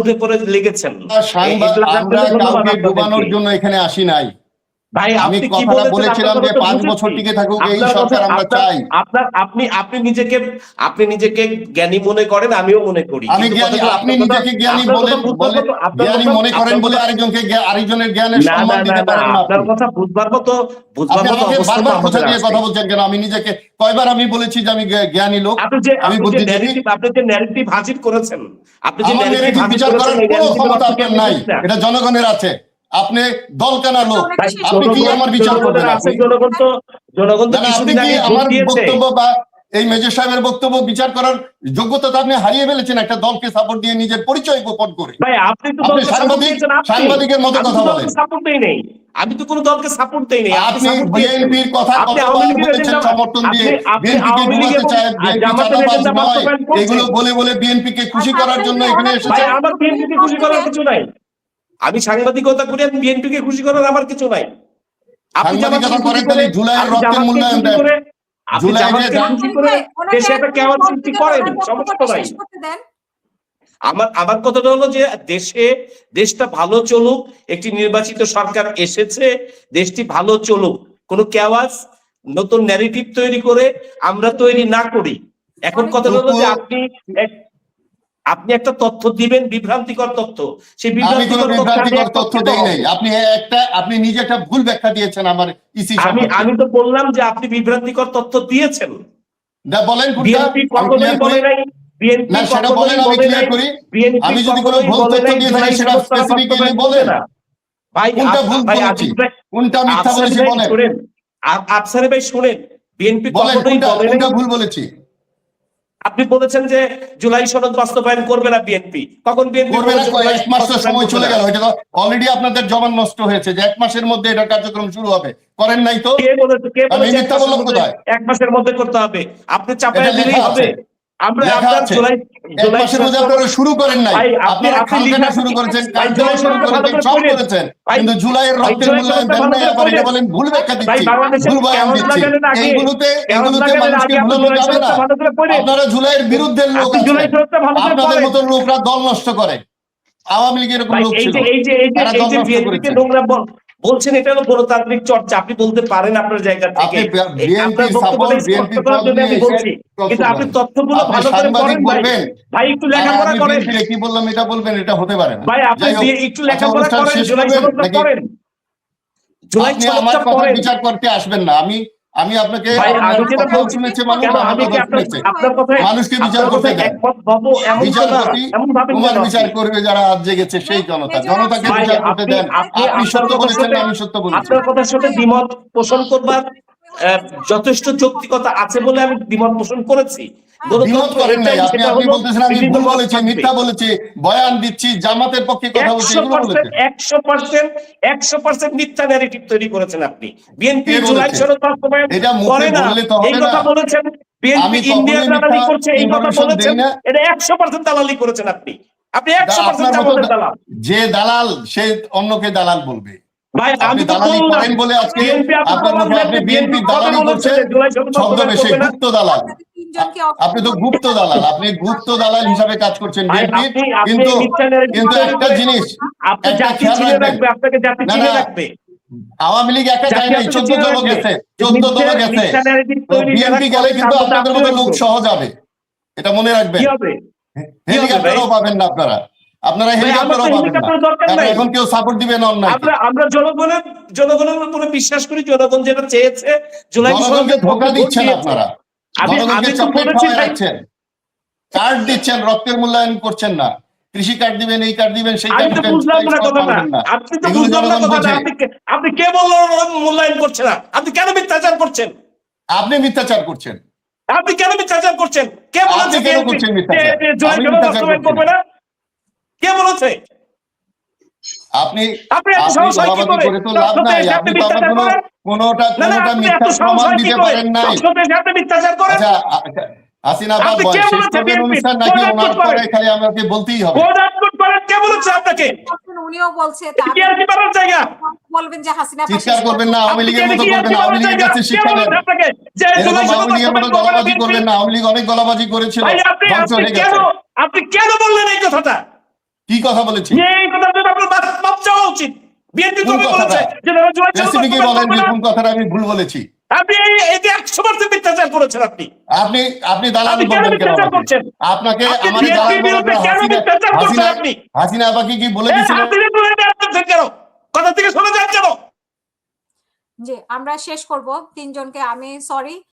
উঠে পড়ে লেগেছেন। আমরা কাউকে ডুবানোর জন্য এখানে আসি নাই ভাই। আমি আপনি কি কথাটা বলেছিলাম যে 5 বছর টিকে থাকুক এই সরকার আমরা চাই। আপনি নিজেকে জ্ঞানী মনে করেন, আমিও মনে করি। আমি জ্ঞানী, আপনি নিজেকে জ্ঞানী জ্ঞানী মনে করেন বলে আরেকজনের জ্ঞানের সম্মান দিতে পারেন না। আপনার কথা বুঝবার মতো বারবার কথা দিয়ে কথা বলছেন কেন? আমি নিজেকে কয়বার আমি বলেছি যে আমি জ্ঞানী লোক, আমি বুদ্ধিজীবী। আপনি যে ন্যারেটিভ হাজির করেছেন, আপনি যে ন্যারেটিভ বিচার করার কোনো ক্ষমতা আপনার নাই, এটা জনগণের আছে। আপনি দলকানা লোক, আপনি কি আমার বিচার করবেন? আপনি কি আমার বক্তব্য বা এই মেজর সাহেবের বক্তব্য বিচার করার যোগ্যতা আপনি হারিয়ে ফেলেছেন একটা দলকে সাপোর্ট দিয়ে নিজের পরিচয় গোপন করে? আপনি সাংবাদিকের মতো কথা বলেন। আমি তো কোনো দলকে সাপোর্ট দেই নাই। আপনি বিএনপির কথা কতবার বলেছেন সমর্থন দিয়ে, বিএনপিকে ডুবাতে চায়, বিএনপি চাঁদাবাজ নয়, এগুলো বলে বলে বিএনপিকে খুশি করার জন্য এখানে এসেছেন। আমার বিএনপিকে খুশি করার কিছু নাই। আমি সাংবাদিকতা করি, আমি বিএনপিকে খুশি করার আমার কিছু নাই। সাংবাদিকতা করেন তাহলে জুলাইয়ের রক্তের মূল্যায়ন দেন। আমার কথাটা হলো যে দেশটা ভালো চলুক, একটি নির্বাচিত সরকার এসেছে, দেশটি ভালো চলুক। কোনো কেওয়াস নতুন ন্যারেটিভ তৈরি করে আমরা তৈরি না করি। এখন কথা হলো যে আপনি একটা তথ্য দিবেন, বিভ্রান্তিকর তথ্য, সেই বিভ্রান্তিকর তথ্য দেই নাই। আপনি নিজে একটা ভুল ব্যাখ্যা দিয়েছেন আমার ইসি সম্পর্কে। আমি তো বললাম যে আপনি বিভ্রান্তিকর তথ্য দিয়েছেন। বলেন বিএনপি কখনোই বলে নাই, না সেটা বলেন, আমি ক্লিয়ার করি। আমি যদি কোনো ভুল তথ্য দিয়ে থাকি সেটা স্পেসিফিক্যালি বলেন। ভাই কোনটা ভুল বলেছি, কোনটা মিথ্যা বলেছি বলেন। আফসারে ভাই শুনেন, বিএনপি বলেন কোনটা ভুল বলেছি। আপনি বলেছেন যে জুলাই সনদ বাস্তবায়ন করবে না বিএনপি। কখন বিএনপি করবে না? 1 মাস সময় চলে গেল, এটা তো অলরেডি আপনাদের জবান নষ্ট হয়েছে যে 1 মাসের মধ্যে এটা কার্যক্রম শুরু হবে। করেন নাই তো? আমি মিথ্যা বললাম কোথায়? 1 মাসের মধ্যে করতে হবে, আপনি চাপায় দিলেই হবে। আমরা আপনার জুলাই 1 মাসের মধ্যে আপনারা শুরু করেন নাই, আপনারা খালকাটা শুরু করেছেন, কার্যক্রম শুরু করেছেন, সব করেছেন, কিন্তু জুলাইয়ের রক্তের মূল্যায়ন দেন নাই। আবার এটা বলেন ভুল ব্যাখ্যা দিচ্ছি, ভুল বয়ান দিচ্ছি। এইগুলোতে মানুষকে ভুলানো যাবে না। আপনারা জুলাইয়ের বিরুদ্ধে লোক আছেন, আপনাদের মতো লোকরা দল নষ্ট করে। আওয়ামী লীগের এরকম লোক ছিল, তারা দল নষ্ট করেছে। বলছেন এটা হলো গণতান্ত্রিক চর্চা, আপনি বলতে পারেন আপনার জায়গা থেকে। বিএনপি সাপোর্ট, বিএনপি কিন্তু আপনি তথ্যগুলো ভালো করে পড়েন ভাই, একটু লেখাপড়া করেন। কি বললাম এটা বলবেন, এটা হতে পারে না ভাই। আপনি একটু লেখাপড়া করেন, জুলাই সনদটা পড়েন। জুলাই সনদটা আমার কথা বিচার করতে আসবেন না। আমি আপনাকে শুনেছি, মানুষকে বিচার করতে দেন। বিচার করবে যারা আজ জেগেছে সেই জনতাকে বিচার করতে দেন। আপনি সত্য বলেছেন না আমি সত্য বলেছি। আপনার কথার সাথে দ্বিমত পোষণ করবার যথেষ্ট যৌক্তিকতা আছে বলে আমি দ্বিমত পোষণ করেছি। আপনি বলতেছেন আমি ভুল বলেছি, মিথ্যা বলেছি, বয়ান দিচ্ছি, জামাতের পক্ষে কথা বলছি, 100% মিথ্যা ন্যারেটিভ তৈরি করেছেন আপনি। বিএনপি জুলাই সনদ বাস্তবায়ন করে না এই কথা বলেছেন, বিএনপি ইন্ডিয়ার দালালি করছে এই কথা বলেছেন, এটা 100% দালালি করেছেন আপনি। আপনি 100% জামাতের দালাল। যে দালাল সে অন্যকে দালাল বলবে। ভাই আমি দালালি করেন বলে আজকে আপনি বিএনপি দালালি করছেন ছদ্মবেশে, গুপ্ত দালাল। আপনি তো গুপ্ত দালাল, আপনি গুপ্ত দালাল হিসাবে কাজ করছেন বিএনপি। কিন্তু একটা জিনিস একটা খেয়াল রাখবেন, আওয়ামী লীগ একা যায় নাই, 14 দল গেছে, 14 দল গেছে। বিএনপি গেলে কিন্তু আপনাদের মতো লোক সহ যাবে, এটা মনে রাখবেন। হেলিকপ্টারও পাবেন না আপনারা হেলিকপ্টারও পাবেন না। এখন কেউ সাপোর্ট দিবে না অন্যায়। আমরা জনগণের উপরে বিশ্বাস করি। জনগণ যেটা চেয়েছে, জনগণকে ধোঁকা দিচ্ছেন আপনারা, জনগণকে চকলেট খাওয়ায় রাখছেন, কার্ড দিচ্ছেন, রক্তের মূল্যায়ন করছেন না। কৃষি কার্ড দিবেন, এই কার্ড দিবেন, সেই কার্ড দিবেন। আপনি কে বললো মূল্যায়ন করছে না? আপনি কেন মিথ্যাচার করছেন? আপনি মিথ্যাচার করছেন। আপনি কেন মিথ্যাচার করছেন? কে বলেছে করবে না? কে বলেছে? আপনি করে তো লাভ নাই। আপনি তো আমার কোনোটা মিথ্যা প্রমাণ দিতে পারেন নাই। আচ্ছা, হাসিনা বাদ বয় শেষ করবেন অনুষ্ঠান নাকি ওনার পরে খালি আমাকে বলতেই হবে? কে বলেছে আপনাকে? উনিও বলছে বলবেন যে হাসিনা চিৎকার করবেন না, আওয়ামী লীগের মতো করবেন না, আওয়ামী লীগের কাছে শিক্ষা নেন। এরকম আওয়ামী লীগের মতো গলাবাজি করবেন না। আওয়ামী লীগ অনেক গলাবাজি করেছিল, ধ্বংস হয়ে গেছে। আপনি কেন বললেন এই কথাটা? কি কথা বলেছি? এই কথার জন্য আপনার মাপ চাওয়া উচিত। বিএনপি কোন কবে কথাটা? বলেছে যে জুলাই সনদ স্পেসিফিকলি বাস্তবায়ন বলেন করবে যে না? কোন কথাটা আমি ভুল বলেছি। আপনি এই যে 100% মিথ্যাচার করেছেন আপনি। আপনি দালাল আপনি কেন বলবেন কেন মিথ্যাচার আমাকে? করছেন? আপনাকে আপনি আমারে দালাল বিএনপির বিরুদ্ধে বলার কেন মিথ্যাচার করছেন আপনি? হাসিনা আপাকে কি বলে এই দিয়েছিলেন? হাসিনা বিরুদ্ধে আপনি কেন কথা থেকে সরে যান কেন? জি আমরা শেষ করব। তিনজনকে আমি সরি